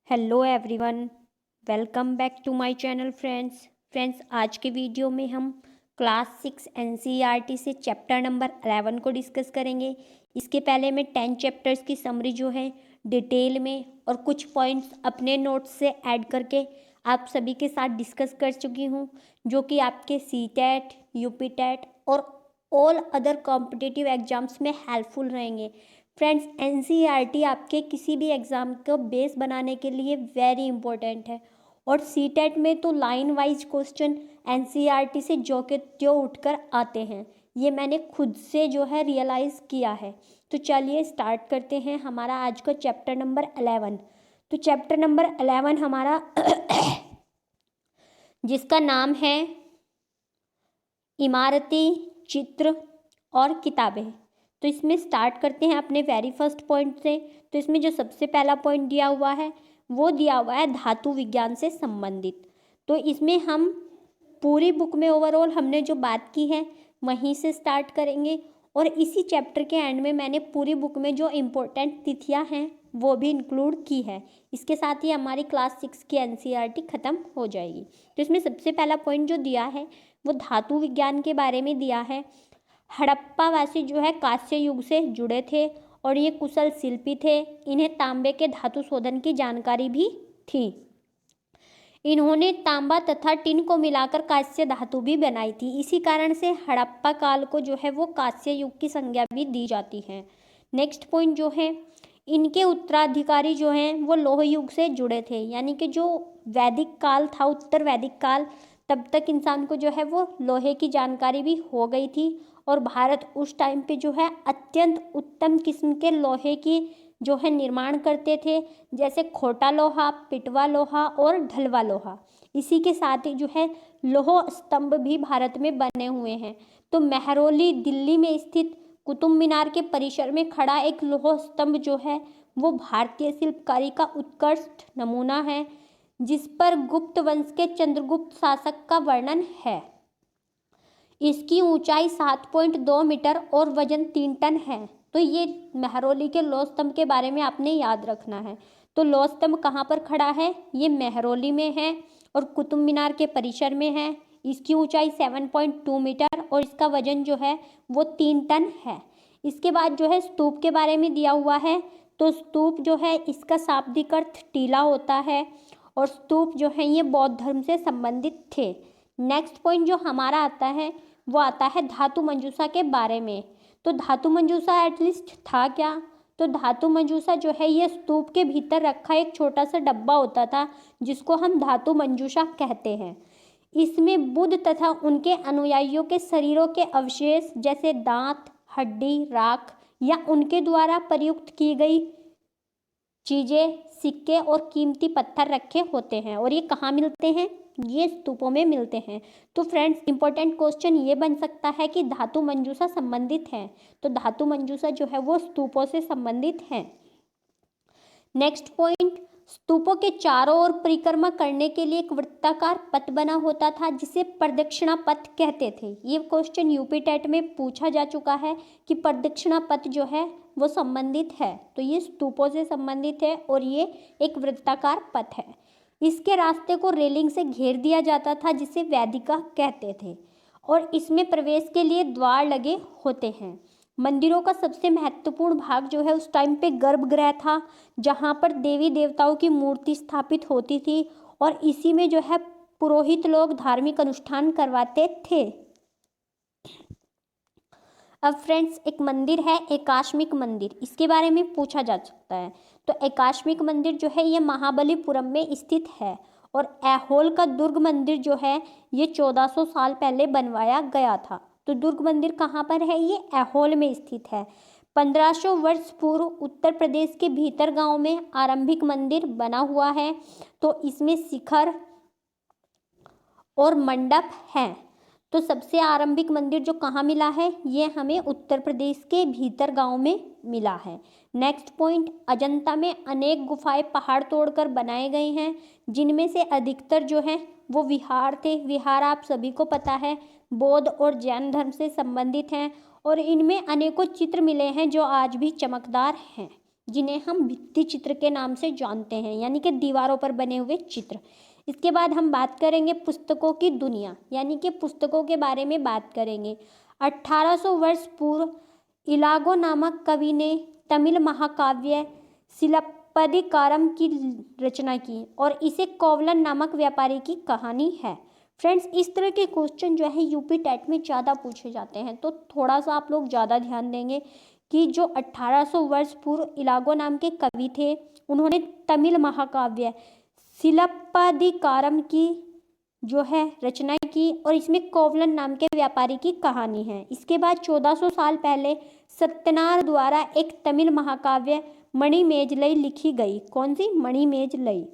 Hello everyone, welcome back to my channel friends. आज के video में हम क्लास 6 एनसीईआरटी से चैप्टर नंबर 11 को डिस्कस करेंगे। इसके पहले मैं 10 चैप्टर्स की समरी जो है डिटेल में और कुछ पॉइंट्स अपने नोट्स से ऐड करके आप सभी के साथ डिस्कस कर चुकी हूँ, जो कि आपके सीटेट, यूपीटेट और ऑल अदर कॉम्पिटिटिव एग्जाम्स में हेल्पफुल रहेंगे। फ्रेंड्स, एनसीईआरटी आपके किसी भी एग्ज़ाम को बेस बनाने के लिए वेरी इंपॉर्टेंट है और सीटेट में तो लाइन वाइज क्वेश्चन एनसीईआरटी से जो के त्यों उठकर आते हैं। ये मैंने खुद से जो है रियलाइज़ किया है। तो चलिए स्टार्ट करते हैं हमारा आज का चैप्टर नंबर 11। तो चैप्टर नंबर 11 हमारा जिसका नाम है इमारतें, चित्र और किताबें। तो इसमें स्टार्ट करते हैं अपने वेरी फर्स्ट पॉइंट से। तो इसमें जो सबसे पहला पॉइंट दिया हुआ है वो दिया हुआ है धातु विज्ञान से संबंधित। तो इसमें हम पूरी बुक में ओवरऑल हमने जो बात की है वहीं से स्टार्ट करेंगे और इसी चैप्टर के एंड में मैंने पूरी बुक में जो इम्पोर्टेंट तिथियां हैं वो भी इंक्लूड की है। इसके साथ ही हमारी क्लास 6 की एनसीईआरटी ख़त्म हो जाएगी। तो इसमें सबसे पहला पॉइंट जो दिया है वो धातु विज्ञान के बारे में दिया है। हड़प्पावासी जो है कांस्य युग से जुड़े थे और ये कुशल शिल्पी थे। इन्हें तांबे के धातु शोधन की जानकारी भी थी। इन्होंने तांबा तथा टिन को मिलाकर कांस्य धातु भी बनाई थी। इसी कारण से हड़प्पा काल को जो है वो कांस्य युग की संज्ञा भी दी जाती है। नेक्स्ट पॉइंट जो है, इनके उत्तराधिकारी जो हैं वो लौह युग से जुड़े थे, यानी कि जो वैदिक काल था, उत्तर वैदिक काल, तब तक इंसान को जो है वो लोहे की जानकारी भी हो गई थी और भारत उस टाइम पे जो है अत्यंत उत्तम किस्म के लोहे की जो है निर्माण करते थे, जैसे खोटा लोहा, पिटवा लोहा और ढलवा लोहा। इसी के साथ ही जो है लौह स्तंभ भी भारत में बने हुए हैं। तो मेहरौली दिल्ली में स्थित कुतुब मीनार के परिसर में खड़ा एक लौह स्तंभ जो है वो भारतीय शिल्पकारी का उत्कृष्ट नमूना है, जिस पर गुप्त वंश के चंद्रगुप्त शासक का वर्णन है। इसकी ऊंचाई 7.2 मीटर और वजन 3 टन है। तो ये मेहरौली के लौह स्तंभ के बारे में आपने याद रखना है। तो लौह स्तंभ कहाँ पर खड़ा है? ये मेहरौली में है और कुतुब मीनार के परिसर में है। इसकी ऊंचाई 7.2 मीटर और इसका वजन जो है वो 3 टन है। इसके बाद जो है स्तूप के बारे में दिया हुआ है। तो स्तूप जो है इसका शाब्दिक अर्थ टीला होता है और स्तूप जो है ये बौद्ध धर्म से संबंधित थे। नेक्स्ट पॉइंट जो हमारा आता है वो आता है धातु मंजूषा के बारे में। तो धातु मंजूषा एटलीस्ट था क्या? तो धातु मंजूषा जो है ये स्तूप के भीतर रखा एक छोटा सा डब्बा होता था, जिसको हम धातु मंजूषा कहते हैं। इसमें बुद्ध तथा उनके अनुयायियों के शरीरों के अवशेष जैसे दांत, हड्डी, राख या उनके द्वारा प्रयुक्त की गई चीजें, सिक्के और कीमती पत्थर रखे होते हैं। और ये कहाँ मिलते हैं? ये स्तूपों में मिलते हैं। तो फ्रेंड्स, इंपॉर्टेंट क्वेश्चन ये बन सकता है कि धातु मंजूषा संबंधित है। तो धातु मंजूषा जो है वो स्तूपों से संबंधित है। नेक्स्ट पॉइंट, स्तूपों के चारों ओर परिक्रमा करने के लिए एक वृत्ताकार पथ बना होता था, जिसे प्रदक्षिणा पथ कहते थे। ये क्वेश्चन यूपी टेट में पूछा जा चुका है कि प्रदक्षिणा पथ जो है वो संबंधित है। तो ये स्तूपों से संबंधित है और ये एक वृत्ताकार पथ है। इसके रास्ते को रेलिंग से घेर दिया जाता था, जिसे वेदिका कहते थे, और इसमें प्रवेश के लिए द्वार लगे होते हैं। मंदिरों का सबसे महत्वपूर्ण भाग जो है उस टाइम पे गर्भगृह था, जहाँ पर देवी देवताओं की मूर्ति स्थापित होती थी और इसी में जो है पुरोहित लोग धार्मिक अनुष्ठान करवाते थे। अब फ्रेंड्स, एक मंदिर है एकाश्मिक मंदिर, इसके बारे में पूछा जा सकता है। तो एकाश्मिक मंदिर जो है ये महाबलीपुरम में स्थित है और ऐहोल का दुर्ग मंदिर जो है ये 1400 साल पहले बनवाया गया था। तो दुर्ग मंदिर कहाँ पर है? ये ऐहोल में स्थित है। 1500 वर्ष पूर्व उत्तर प्रदेश के भीतर गांव में आरंभिक मंदिर बना हुआ है। तो इसमें शिखर और मंडप हैं। तो सबसे आरंभिक मंदिर जो कहाँ मिला है? ये हमें उत्तर प्रदेश के भीतर गांव में मिला है। नेक्स्ट पॉइंट, अजंता में अनेक गुफाएं पहाड़ तोड़कर बनाए गए हैं, जिनमें से अधिकतर जो हैं वो विहार थे। विहार आप सभी को पता है बौद्ध और जैन धर्म से संबंधित हैं और इनमें अनेकों चित्र मिले हैं जो आज भी चमकदार हैं। जिन्हें हम भित्ति चित्र के नाम से जानते हैं, यानी कि दीवारों पर बने हुए चित्र। इसके बाद हम बात करेंगे पुस्तकों की दुनिया, यानी कि पुस्तकों के बारे में बात करेंगे। 1800 वर्ष पूर्व इलागो नामक कवि ने तमिल महाकाव्य सिलप्पदिकारम की रचना की और इसे कोवलन नामक व्यापारी की कहानी है। फ्रेंड्स, इस तरह के क्वेश्चन जो है यूपी टेट में ज़्यादा पूछे जाते हैं, तो थोड़ा सा आप लोग ज़्यादा ध्यान देंगे कि जो 1800 वर्ष पूर्व इलागो नाम के कवि थे, उन्होंने तमिल महाकाव्य सिलप्पदिकारम की जो है रचना की और इसमें कोवलन नाम के व्यापारी की कहानी है। इसके बाद 1400 साल पहले सत्यनार द्वारा एक तमिल महाकाव्य मणिमेजलई लिखी गई। कौन सी? मणिमेजलई।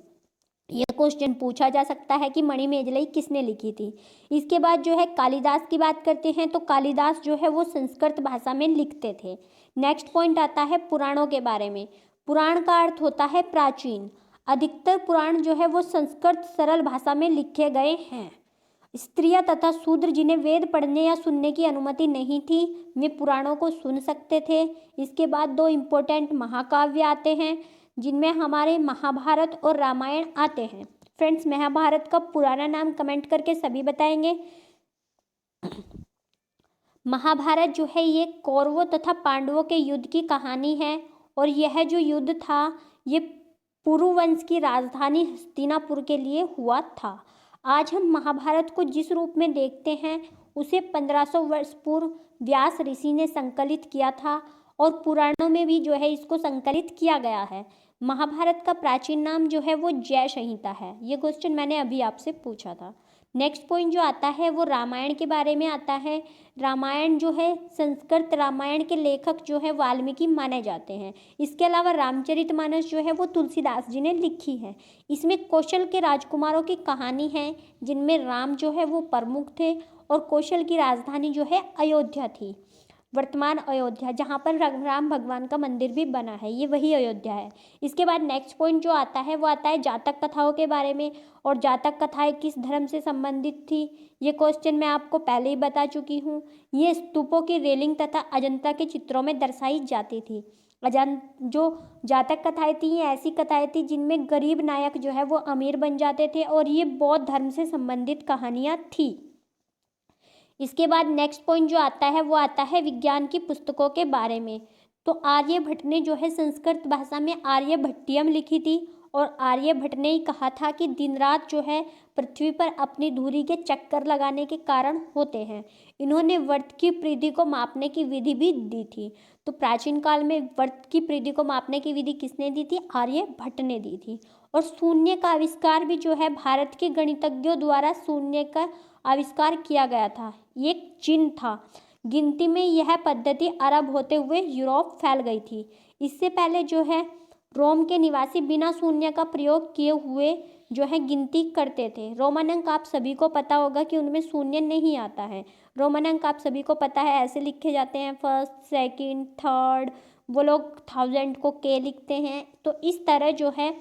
यह क्वेश्चन पूछा जा सकता है कि मणिमेजलई किसने लिखी थी। इसके बाद जो है कालिदास की बात करते हैं, तो कालिदास जो है वो संस्कृत भाषा में लिखते थे। नेक्स्ट पॉइंट आता है पुराणों के बारे में। पुराण का अर्थ होता है प्राचीन। अधिकतर पुराण जो है वो संस्कृत सरल भाषा में लिखे गए हैं। स्त्रियां तथा शूद्र जिन्हें वेद पढ़ने या सुनने की अनुमति नहीं थी, वे पुराणों को सुन सकते थे। इसके बाद 2 इम्पोर्टेंट महाकाव्य आते हैं, जिनमें हमारे महाभारत और रामायण आते हैं। फ्रेंड्स, महाभारत का पुराना नाम कमेंट करके सभी बताएंगे। महाभारत जो है ये कौरवों तथा पांडवों के युद्ध की कहानी है और यह जो युद्ध था ये पुरुवंश की राजधानी हस्तिनापुर के लिए हुआ था। आज हम महाभारत को जिस रूप में देखते हैं उसे 1500 वर्ष पूर्व व्यास ऋषि ने संकलित किया था और पुराणों में भी जो है इसको संकलित किया गया है। महाभारत का प्राचीन नाम जो है वो जय संहिता है। ये क्वेश्चन मैंने अभी आपसे पूछा था। नेक्स्ट पॉइंट जो आता है वो रामायण के बारे में आता है। रामायण जो है संस्कृत रामायण के लेखक जो है वाल्मीकि माने जाते हैं। इसके अलावा रामचरितमानस जो है वो तुलसीदास जी ने लिखी है। इसमें कौशल के राजकुमारों की कहानी है, जिनमें राम जो है वो प्रमुख थे और कौशल की राजधानी जो है अयोध्या थी। वर्तमान अयोध्या, जहाँ पर राम भगवान का मंदिर भी बना है, ये वही अयोध्या है। इसके बाद नेक्स्ट पॉइंट जो आता है वो आता है जातक कथाओं के बारे में। और जातक कथाएं किस धर्म से संबंधित थी, ये क्वेश्चन मैं आपको पहले ही बता चुकी हूँ। ये स्तूपों की रेलिंग तथा अजंता के चित्रों में दर्शाई जाती थी। जो जातक कथाएं थी ये ऐसी कथाएं थी जिनमें गरीब नायक जो है वो अमीर बन जाते थे और ये बौद्ध धर्म से संबंधित कहानियाँ थी। इसके बाद नेक्स्ट पॉइंट जो आता है वो आता है विज्ञान की पुस्तकों के बारे में। तो आर्यभट्ट ने जो है संस्कृत भाषा में आर्यभट्टियम लिखी थी और आर्यभट्ट ने ही कहा था कि दिन रात जो है पृथ्वी पर अपनी धुरी के चक्कर लगाने के कारण होते हैं। इन्होंने वर्त की परिधि को मापने की विधि भी दी थी। तो प्राचीन काल में वर्त की परिधि को मापने की विधि किसने दी थी? आर्यभट्ट ने दी थी। और शून्य का आविष्कार भी जो है भारत के गणितज्ञों द्वारा शून्य का आविष्कार किया गया था। ये एक चिन्ह था। गिनती में यह पद्धति अरब होते हुए यूरोप फैल गई थी। इससे पहले जो है रोम के निवासी बिना शून्य का प्रयोग किए हुए जो है गिनती करते थे। रोमन अंक आप सभी को पता होगा कि उनमें शून्य नहीं आता है। रोमन अंक आप सभी को पता है ऐसे लिखे जाते हैं, फर्स्ट, सेकंड, थर्ड। वो लोग 1000 को के लिखते हैं। तो इस तरह जो है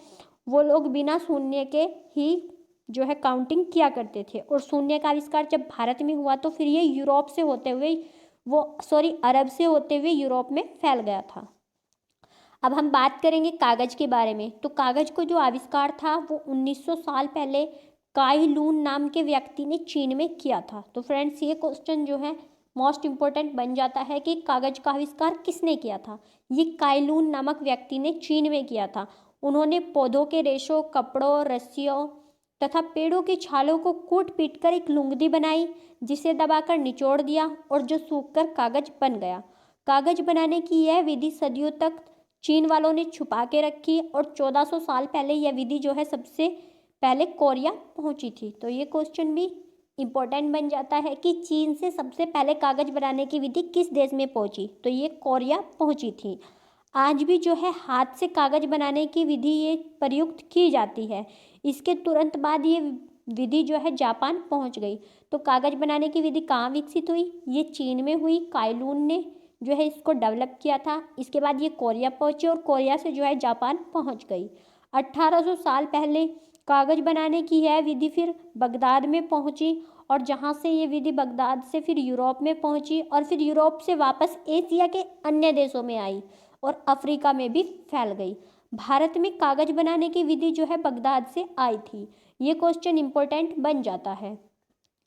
वो लोग बिना शून्य के ही जो है काउंटिंग किया करते थे। और शून्य का आविष्कार जब भारत में हुआ तो फिर ये यूरोप से होते हुए अरब से होते हुए यूरोप में फैल गया था। अब हम बात करेंगे कागज के बारे में। तो कागज को जो आविष्कार था वो 1900 साल पहले काई लून नाम के व्यक्ति ने चीन में किया था। तो फ्रेंड्स, ये क्वेश्चन जो है मोस्ट इम्पोर्टेंट बन जाता है कि कागज का आविष्कार किसने किया था। ये काई लून नामक व्यक्ति ने चीन में किया था। उन्होंने पौधों के रेशों, कपड़ों, रस्सियों तथा पेड़ों की छालों को कूट पीट कर एक लुंगदी बनाई, जिसे दबाकर निचोड़ दिया और जो सूखकर कागज बन गया। कागज बनाने की यह विधि सदियों तक चीन वालों ने छुपा के रखी और 1400 साल पहले यह विधि जो है सबसे पहले कोरिया पहुंची थी। तो ये क्वेश्चन भी इम्पोर्टेंट बन जाता है कि चीन से सबसे पहले कागज बनाने की विधि किस देश में पहुंची, तो ये कोरिया पहुंची थी। आज भी जो है हाथ से कागज बनाने की विधि ये प्रयुक्त की जाती है। इसके तुरंत बाद ये विधि जो है जापान पहुंच गई। तो कागज बनाने की विधि कहाँ विकसित हुई? ये चीन में हुई। काइलून ने जो है इसको डेवलप किया था। इसके बाद ये कोरिया पहुंची और कोरिया से जो है जापान पहुंच गई। 1800 साल पहले कागज बनाने की यह विधि फिर बगदाद में पहुंची और जहां से ये विधि बगदाद से फिर यूरोप में पहुंची और फिर यूरोप से वापस एशिया के अन्य देशों में आई और अफ्रीका में भी फैल गई। भारत में कागज बनाने की विधि जो है बगदाद से आई थी। ये क्वेश्चन इंपॉर्टेंट बन जाता है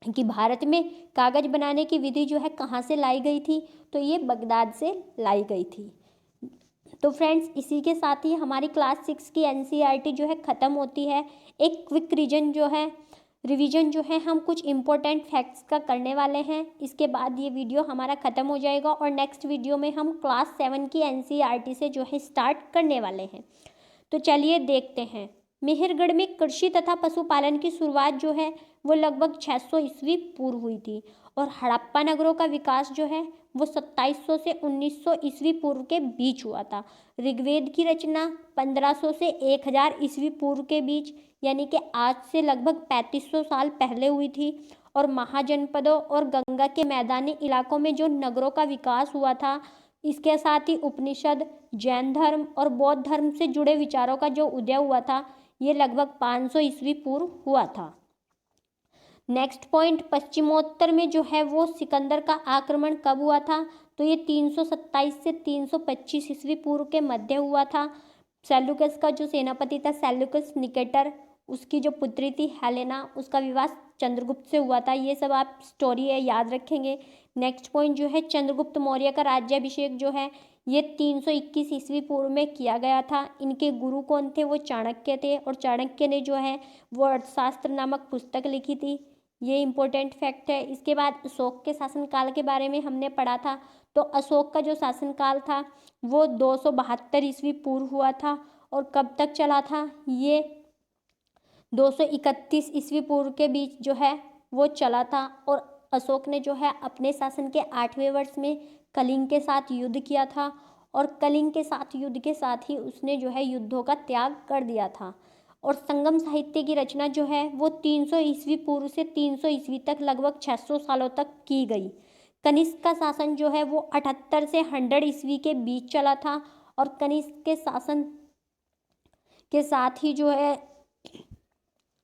कि भारत में कागज बनाने की विधि जो है कहाँ से लाई गई थी, तो ये बगदाद से लाई गई थी। तो फ्रेंड्स, इसी के साथ ही हमारी क्लास 6 की एनसीईआरटी जो है ख़त्म होती है। एक क्विक रिवीजन जो है हम कुछ इम्पोर्टेंट फैक्ट्स का करने वाले हैं। इसके बाद ये वीडियो हमारा ख़त्म हो जाएगा और नेक्स्ट वीडियो में हम क्लास 7 की एनसीईआरटी से जो है स्टार्ट करने वाले हैं। तो चलिए देखते हैं। मेहरगढ़ में कृषि तथा पशुपालन की शुरुआत जो है वो लगभग 600 ईस्वी पूर्व हुई थी और हड़प्पा नगरों का विकास जो है वो 2700 से 1900 ईस्वी पूर्व के बीच हुआ था। ऋग्वेद की रचना 1500 से 1000 ईस्वी पूर्व के बीच, यानी कि आज से लगभग 3500 साल पहले हुई थी। और महाजनपदों और गंगा के मैदानी इलाकों में जो नगरों का विकास हुआ था, इसके साथ ही उपनिषद, जैन धर्म और बौद्ध धर्म से जुड़े विचारों का जो उदय हुआ था, ये लगभग 500 ईस्वी पूर्व हुआ था। नेक्स्ट पॉइंट, पश्चिमोत्तर में जो है वो सिकंदर का आक्रमण कब हुआ था, तो ये 327 से 325 ईस्वी पूर्व के मध्य हुआ था। सेल्यूकस का जो सेनापति था सेल्यूकस निकेटर, उसकी जो पुत्री थी हेलेना, उसका विवाह चंद्रगुप्त से हुआ था। ये सब आप स्टोरी है याद रखेंगे। नेक्स्ट पॉइंट जो है, चंद्रगुप्त मौर्य का राज्याभिषेक जो है ये 321 ईस्वी पूर्व में किया गया था। इनके गुरु कौन थे, वो चाणक्य थे और चाणक्य ने जो है वो अर्थशास्त्र नामक पुस्तक लिखी थी। ये इम्पोर्टेंट फैक्ट है। इसके बाद अशोक के शासनकाल के बारे में हमने पढ़ा था। तो अशोक का जो शासनकाल था वो 272 ईस्वी पूर्व हुआ था और कब तक चला था, ये 231 ईस्वी पूर्व के बीच जो है वो चला था। और अशोक ने जो है अपने शासन के 8वें वर्ष में कलिंग के साथ युद्ध किया था और कलिंग के साथ युद्ध के साथ ही उसने जो है युद्धों का त्याग कर दिया था। और संगम साहित्य की रचना जो है वो 300 ईस्वी पूर्व से 300 ईस्वी तक लगभग 600 सालों तक की गई। कनिष्क का शासन जो है वो 78 से 100 ईस्वी के बीच चला था और कनिष्क के शासन के साथ ही जो है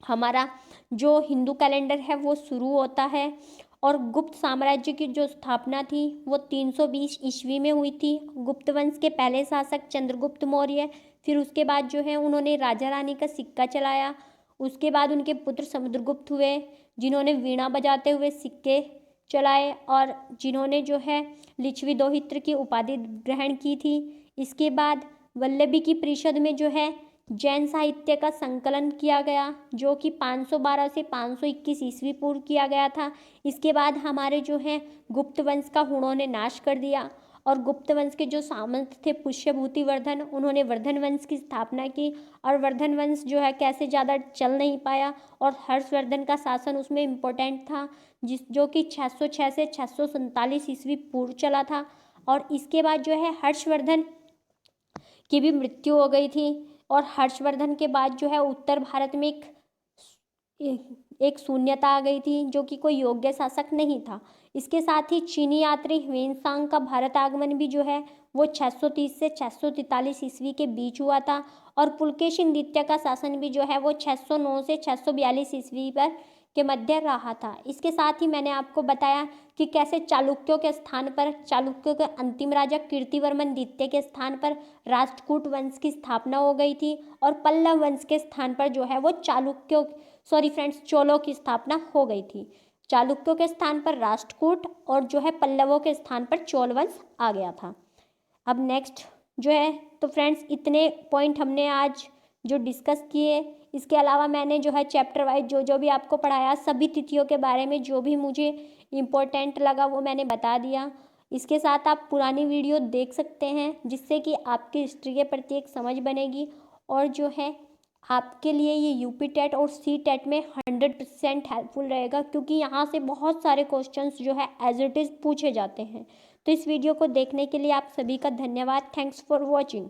हमारा जो हिंदू कैलेंडर है वो शुरू होता है। और गुप्त साम्राज्य की जो स्थापना थी वो 320 ईस्वी में हुई थी। गुप्त वंश के पहले शासक चंद्रगुप्त मौर्य, फिर उसके बाद जो है उन्होंने राजा रानी का सिक्का चलाया। उसके बाद उनके पुत्र समुद्रगुप्त हुए, जिन्होंने वीणा बजाते हुए सिक्के चलाए और जिन्होंने जो है लिच्छवी दोहित्र की उपाधि ग्रहण की थी। इसके बाद वल्लभी की परिषद में जो है जैन साहित्य का संकलन किया गया, जो कि 512 से 521 ईस्वी पूर्व किया गया था। इसके बाद हमारे जो है गुप्त वंश का हुणों ने नाश कर दिया और गुप्त वंश के जो सामंत थे पुष्यभूति वर्धन, उन्होंने वर्धन वंश की स्थापना की। और वर्धन वंश जो है कैसे ज़्यादा चल नहीं पाया और हर्षवर्धन का शासन उसमें इम्पोर्टेंट था, जो कि 606 से 647 ईस्वी पूर्व चला था। और इसके बाद जो है हर्षवर्धन की भी मृत्यु हो गई थी और हर्षवर्धन के बाद जो है उत्तर भारत में एक शून्यता आ गई थी, जो कि कोई योग्य शासक नहीं था। इसके साथ ही चीनी यात्री ह्वेनसांग का भारत आगमन भी जो है वो 630 से 643 ईस्वी के बीच हुआ था। और पुलकेशिन द्वितीय का शासन भी जो है वो 609 से 642 ईस्वी पर के मध्य रहा था। इसके साथ ही मैंने आपको बताया कि कैसे चालुक्यों के स्थान पर, चालुक्यों के अंतिम राजा कीर्तिवर्मन द्वितीय के स्थान पर राष्ट्रकूट वंश की स्थापना हो गई थी और पल्लव वंश के स्थान पर जो है वो चोलों की स्थापना हो गई थी। चालुक्यों के स्थान पर राष्ट्रकूट और जो है पल्लवों के स्थान पर चोल वंश आ गया था। अब नेक्स्ट जो है, तो फ्रेंड्स इतने पॉइंट हमने आज जो डिस्कस किए। इसके अलावा मैंने जो है चैप्टर वाइज जो भी आपको पढ़ाया, सभी तिथियों के बारे में जो भी मुझे इम्पोर्टेंट लगा वो मैंने बता दिया। इसके साथ आप पुरानी वीडियो देख सकते हैं, जिससे कि आपकी हिस्ट्री के प्रति एक समझ बनेगी और जो है आपके लिए ये यूपी टेट और सी टेट में 100% हेल्पफुल रहेगा, क्योंकि यहाँ से बहुत सारे क्वेश्चंस जो है एज इट इज़ पूछे जाते हैं। तो इस वीडियो को देखने के लिए आप सभी का धन्यवाद। Thanks for watching.